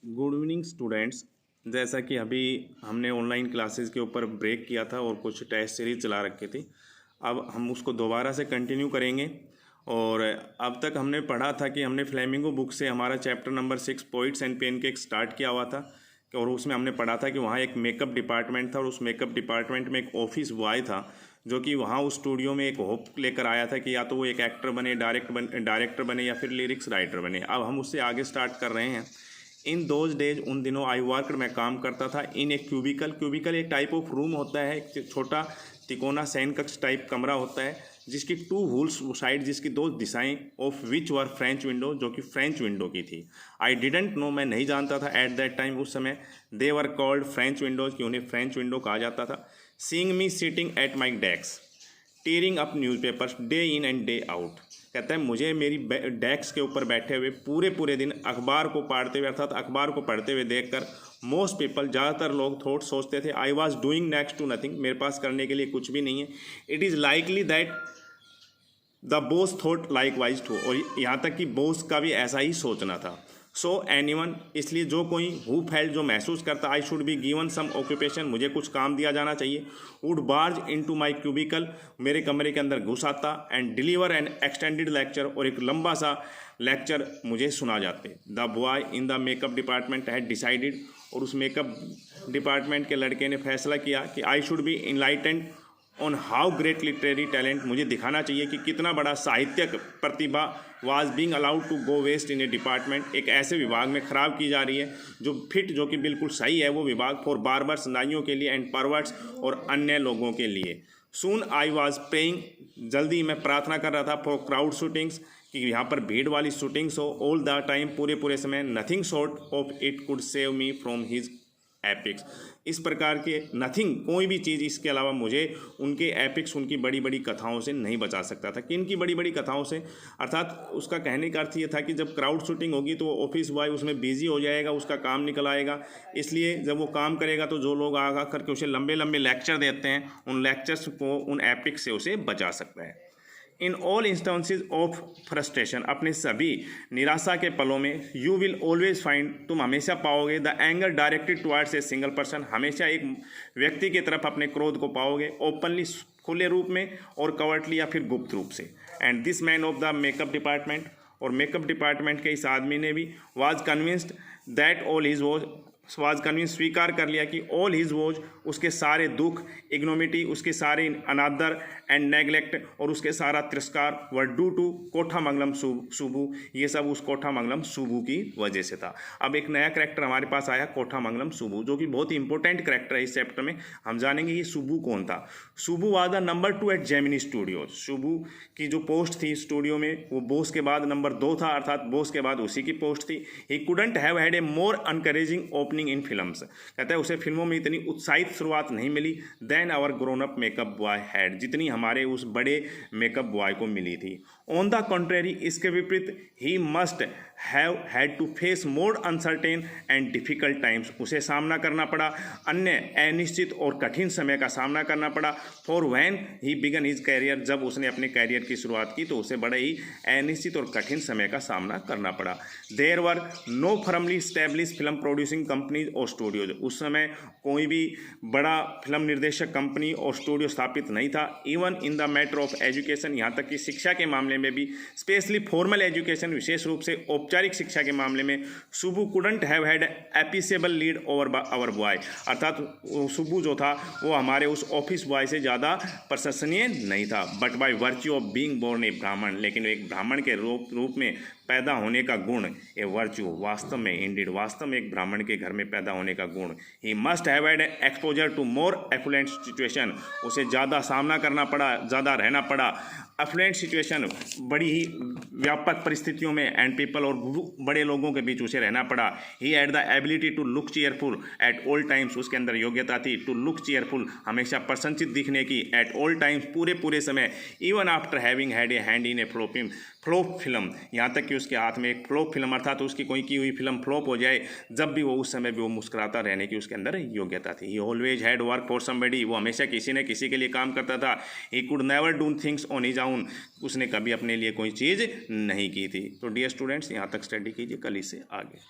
Good evening students. जैसा कि अभी हमने ऑनलाइन क्लासेस के ऊपर ब्रेक किया था और कुछ टेस्ट सीरीज चला रखी थी, अब हम उसको दोबारा से कंटिन्यू करेंगे। और अब तक हमने पढ़ा था कि हमने फ्लेमिंगो बुक से हमारा chapter number 6 poets and pancake start किया हुआ था। और उसमें हमने पढ़ा था कि वहाँ एक मेकअप डिपार्टमेंट था और उस मेकअप डिपार्टमेंट में एक ऑफिस बॉय था जो कि वहाँ उस स्टूडियो में एक होप लेकर आया था कि या तो वो एक एक्टर बने, डायरेक्टर बने या फिर लिरिक्स राइटर बने। अब हम उससे आगे स्टार्ट कर रहे हैं। इन दोज डेज, उन दिनों आई वर्क में काम करता था इन एक क्यूबिकल एक टाइप ऑफ रूम होता है, एक छोटा तिकोना सैन कक्ष टाइप कमरा होता है जिसकी टू होल्स साइड, जिसकी दो दिशाएं, of which were French window, जो कि फ्रेंच विंडो की थी। आई डिडेंट नो, मैं नहीं जानता था एट दैट टाइम, उस समय दे वर कॉल्ड फ्रेंच विंडोज, कि उन्हें फ्रेंच विंडो कहा जाता था। Seeing me sitting at my desk tearing up newspapers day in and day out, कहता है मुझे मेरी डेस्क के ऊपर बैठे हुए पूरे दिन अखबार को पढ़ते हुए, अर्थात अखबार को पढ़ते हुए देखकर मोस्ट पीपल, ज़्यादातर लोग थॉट सोचते थे, I was doing next to nothing, मेरे पास करने के लिए कुछ भी नहीं है। It is likely that the boss thought likewise too, और यहाँ तक कि बॉस का भी ऐसा ही सोचना था। सो एनीवन, इसलिए जो कोई हु फेल्ट, जो महसूस करता I should be given some occupation, मुझे कुछ काम दिया जाना चाहिए, would barge into my cubicle, मेरे कमरे के अंदर घुस आता and deliver an extended lecture, और एक लंबा सा लेक्चर मुझे सुना जाते। The boy in the makeup department had decided, और उस मेकअप डिपार्टमेंट के लड़के ने फैसला किया कि I should be enlightened on how great literary talent, मुझे दिखाना चाहिए कि कितना बड़ा साहित्यक प्रतिभा was being allowed to go waste in a department, एक ऐसे विभाग में ख़राब की जा रही है जो कि बिल्कुल सही है वो विभाग, फॉर बार्बर्स, नाइयों के लिए, एंड परवर्ट्स, और अन्य लोगों के लिए। सून आई वॉज प्रेइंग, जल्दी मैं प्रार्थना कर रहा था, फॉर क्राउड शूटिंग्स, कि यहाँ पर भीड़ वाली शूटिंग्स हो, ऑल द टाइम, पूरे समय, nothing short of it could save me from his epics, इस प्रकार के नथिंग, कोई भी चीज़ इसके अलावा मुझे उनके एपिक्स, उनकी बड़ी बड़ी कथाओं से नहीं बचा सकता था। किन की बड़ी बड़ी कथाओं से, अर्थात उसका कहने का अर्थ ये था कि जब क्राउड शूटिंग होगी तो ऑफिस बॉय उसमें बिजी हो जाएगा, उसका काम निकल आएगा, इसलिए जब वो काम करेगा तो जो लोग आगा करके उसे लंबे लंबे लेक्चर देते हैं, उन लेक्चर्स को, उन एपिक्स से उसे बचा सकता है। In all instances of frustration, अपने सभी निराशा के पलों में, यू विल ऑलवेज फाइंड, तुम हमेशा पाओगे, the anger directed towards a single person, हमेशा एक व्यक्ति की तरफ अपने क्रोध को पाओगे, ओपनली, खुले रूप में, और कवर्टली या फिर गुप्त रूप से। And this man of the makeup department, और मेकअप डिपार्टमेंट के इस आदमी ने भी, was convinced that all his was convince, स्वीकार कर लिया कि ऑल हिज वोज, उसके सारे दुख, इग्नोमिटी, उसके सारे अनादर एंड नेग्लेक्ट, और उसके सारा तिरस्कार, were due to Kothamangalam Subbu, ये सब उस कोठामंगलम सुबू की वजह से था। अब एक नया करेक्टर हमारे पास आया, कोठामंगलम सुबू, जो कि बहुत ही इंपॉर्टेंट करेक्टर है इस चैप्टर में। हम जानेंगे ये सुबू कौन था। Subbu was the number 2 at Gemini Studios, Subbu की जो पोस्ट थी स्टूडियो में, वो बॉस के बाद नंबर 2 था, अर्थात बॉस के बाद उसी की पोस्ट थी। He couldn't have had a more encouraging opening in films, कहता है उसे फिल्मों में इतनी उत्साहित शुरुआत नहीं मिली than our grown up makeup boy had, जितनी हमारे उस बड़े मेकअप बॉय को मिली थी। ऑन द कॉन्ट्रेरी, इसके विपरीत, he must have had to face more uncertain and difficult times, उसे सामना करना पड़ा, अन्य अनिश्चित और कठिन समय का सामना करना पड़ा। For when he began his career, जब उसने अपने कैरियर की शुरुआत की तो उसे बड़े ही अनिश्चित और कठिन समय का सामना करना पड़ा। There were no firmly established film producing companies और स्टूडियोज, उस समय कोई भी बड़ा फिल्म निर्देशक कंपनी और स्टूडियो स्थापित नहीं था। Even in the matter of education, यहाँ तक कि शिक्षा के मामले में भी, स्पेशली फॉर्मल एजुकेशन, विशेष रूप से औपचारिक शिक्षा के मामले में, Subu couldn't have had appreciable lead over our boy, अर्थात सुबू जो था वो हमारे उस ऑफिस बॉय से ज़्यादा प्रशंसनीय नहीं था। But by virtue of being born a Brahmin, लेकिन एक ब्राह्मण के रूप में पैदा होने का गुण, ए वर्च्यू, वास्तव में, इंडीड, वास्तव में एक ब्राह्मण के घर में पैदा होने का गुण, he must have had exposure to more affluent situation, उसे ज़्यादा सामना करना पड़ा, ज़्यादा रहना पड़ा अफ्लुएंट सिचुएशन, बड़ी ही व्यापक परिस्थितियों में, एंड पीपल, और बड़े लोगों के बीच उसे रहना पड़ा। He had the ability to look cheerful at all times, उसके अंदर योग्यता थी टू लुक चीयरफुल, हमेशा प्रसन्नचित दिखने की, एट ऑल टाइम्स, पूरे समय, even after having had a hand in A flop film, यहाँ तक कि उसके हाथ में एक फ्लॉप फिल्म, अर्थात उसकी कोई की हुई फिल्म फ्लॉप हो जाए, जब भी वो, उस समय भी वो मुस्कुराता रहने की उसके अंदर योग्यता थी। ही always had work for somebody, वो हमेशा किसी न किसी के लिए काम करता था। He could never do things on his own, उसने कभी अपने लिए कोई चीज़ नहीं की थी। तो डियर स्टूडेंट्स, यहाँ तक स्टडी कीजिए, कल इससे आगे।